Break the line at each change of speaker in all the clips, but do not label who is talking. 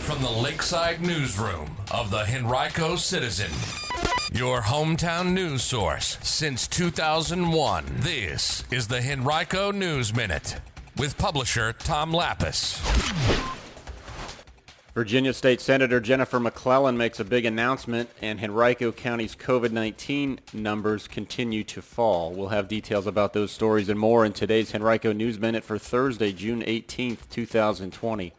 from the Lakeside Newsroom of the Henrico Citizen, your hometown news source since 2001. This is the Henrico News Minute with publisher Tom Lapis.
Virginia State Senator Jennifer McClellan makes a big announcement, and Henrico County's COVID-19 numbers continue to fall. We'll have details about those stories and more in today's Henrico News Minute for Thursday, June 18th, 2020.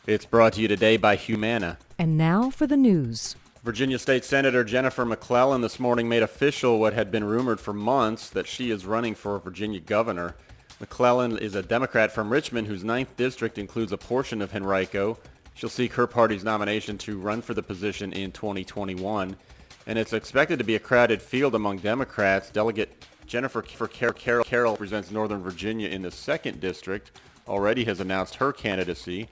It's brought to you today by Humana.
And now for the news.
Virginia State Senator Jennifer McClellan this morning made official what had been rumored for months, that she is running for Virginia governor. McClellan is a Democrat from Richmond whose 9th district includes a portion of Henrico. She'll seek her party's nomination to run for the position in 2021. And it's expected to be a crowded field among Democrats. Delegate Jennifer Carroll represents Northern Virginia in the 2nd district, already has announced her candidacy.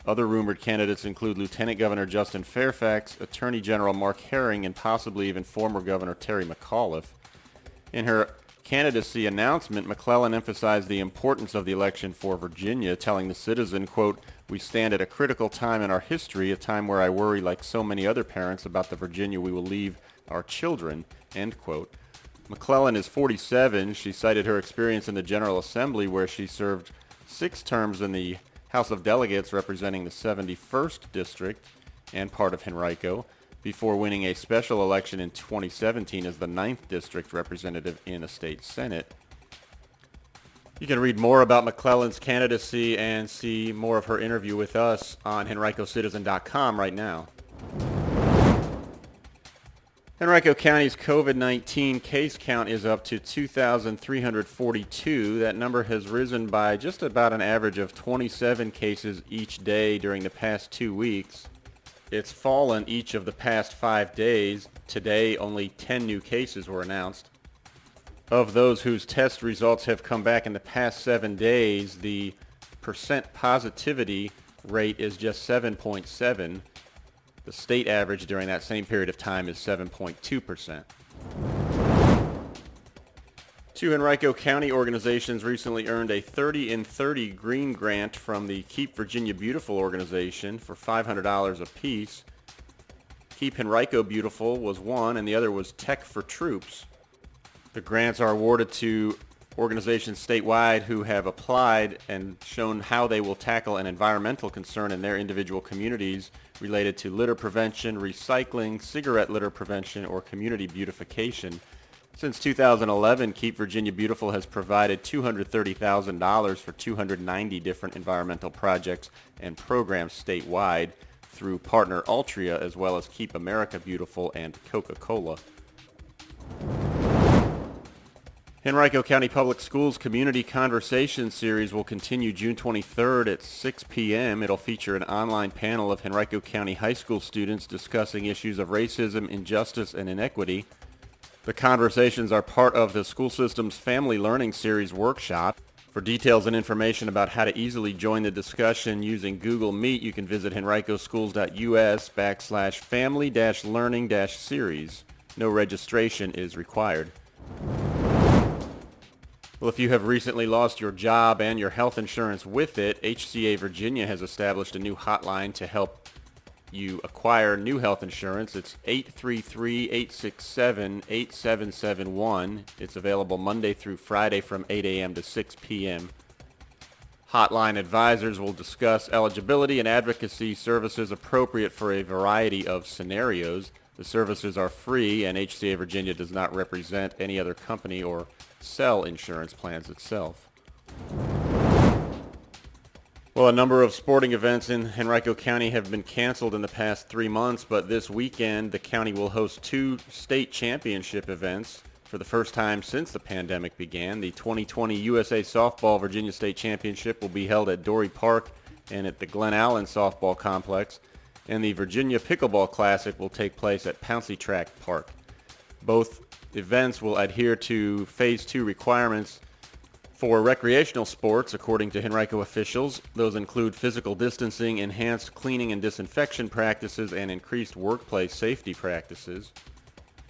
Other rumored candidates include Lieutenant Governor Justin Fairfax, Attorney General Mark Herring, and possibly even former Governor Terry McAuliffe. In her candidacy announcement, McClellan emphasized the importance of the election for Virginia, telling the Citizen, quote, "We stand at a critical time in our history, a time where I worry like so many other parents about the Virginia we will leave our children," end quote. McClellan is 47. She cited her experience in the General Assembly, where she served 6 terms in the House of Delegates representing the 71st District and part of Henrico, before winning a special election in 2017 as the 9th District representative in the state Senate. You can read more about McClellan's candidacy and see more of her interview with us on henricocitizen.com right now. Henrico County's COVID-19 case count is up to 2,342. That number has risen by just about an average of 27 cases each day during the past 2 weeks. It's fallen each of the past 5 days. Today, only 10 new cases were announced. Of those whose test results have come back in the past 7 days, the percent positivity rate is just 7.7. The state average during that same period of time is 7.2%. 2 Henrico County organizations recently earned a 30 in 30 green grant from the Keep Virginia Beautiful organization for $500 apiece. Keep Henrico Beautiful was one, and the other was Tech for Troops. The grants are awarded to organizations statewide who have applied and shown how they will tackle an environmental concern in their individual communities related to litter prevention, recycling, cigarette litter prevention, or community beautification. Since 2011, Keep Virginia Beautiful has provided $230,000 for 290 different environmental projects and programs statewide through partner Altria, as well as Keep America Beautiful and Coca-Cola. Henrico County Public Schools Community Conversation Series will continue June 23rd at 6 p.m. It'll feature an online panel of Henrico County high school students discussing issues of racism, injustice, and inequity. The conversations are part of the school system's Family Learning Series workshop. For details and information about how to easily join the discussion using Google Meet, you can visit henricoschools.us/family-learning-series. No registration is required. Well, if you have recently lost your job and your health insurance with it, HCA Virginia has established a new hotline to help you acquire new health insurance. It's 833-867-8771. It's available Monday through Friday from 8 a.m. to 6 p.m. Hotline advisors will discuss eligibility and advocacy services appropriate for a variety of scenarios. The services are free, and HCA Virginia does not represent any other company or sell insurance plans itself. Well, a number of sporting events in Henrico County have been canceled in the past 3 months, but this weekend the county will host 2 state championship events for the first time since the pandemic began. The 2020 USA Softball Virginia State Championship will be held at Dory Park and at the Glen Allen Softball Complex, and the Virginia Pickleball Classic will take place at Pouncey Track Park. Both events will adhere to Phase 2 requirements for recreational sports, according to Henrico officials. Those include physical distancing, enhanced cleaning and disinfection practices, and increased workplace safety practices.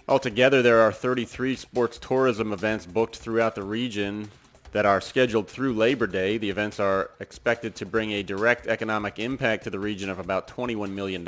Altogether, there are 33 sports tourism events booked throughout the region that are scheduled through Labor Day. The events are expected to bring a direct economic impact to the region of about $21 million.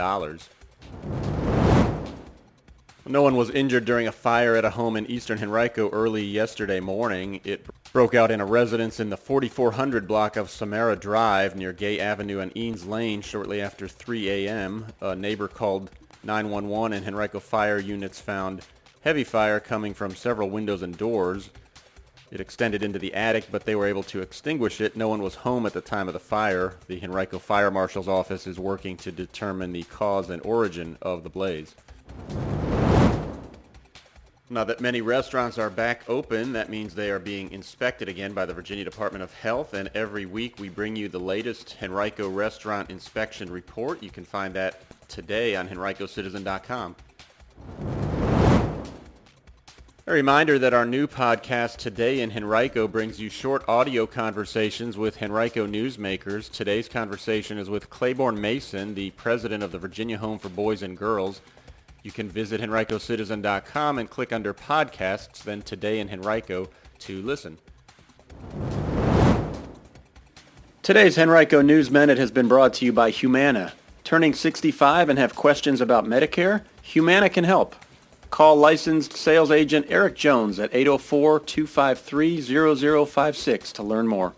No one was injured during a fire at a home in Eastern Henrico early yesterday morning. It broke out in a residence in the 4400 block of Samara Drive near Gay Avenue and Eanes Lane shortly after 3 a.m. A neighbor called 911 and Henrico fire units found heavy fire coming from several windows and doors. It extended into the attic, but they were able to extinguish it. No one was home at the time of the fire. The Henrico Fire Marshal's office is working to determine the cause and origin of the blaze. Now that many restaurants are back open, that means they are being inspected again by the Virginia Department of Health, and every week we bring you the latest Henrico Restaurant Inspection Report. You can find that today on HenricoCitizen.com. A reminder that our new podcast, Today in Henrico, brings you short audio conversations with Henrico newsmakers. Today's conversation is with Claiborne Mason, the president of the Virginia Home for Boys and Girls. You can visit HenricoCitizen.com and click under podcasts, then Today in Henrico to listen. Today's Henrico News Minute has been brought to you by Humana. Turning 65 and have questions about Medicare? Humana can help. Call licensed sales agent Eric Jones at 804-253-0056 to learn more.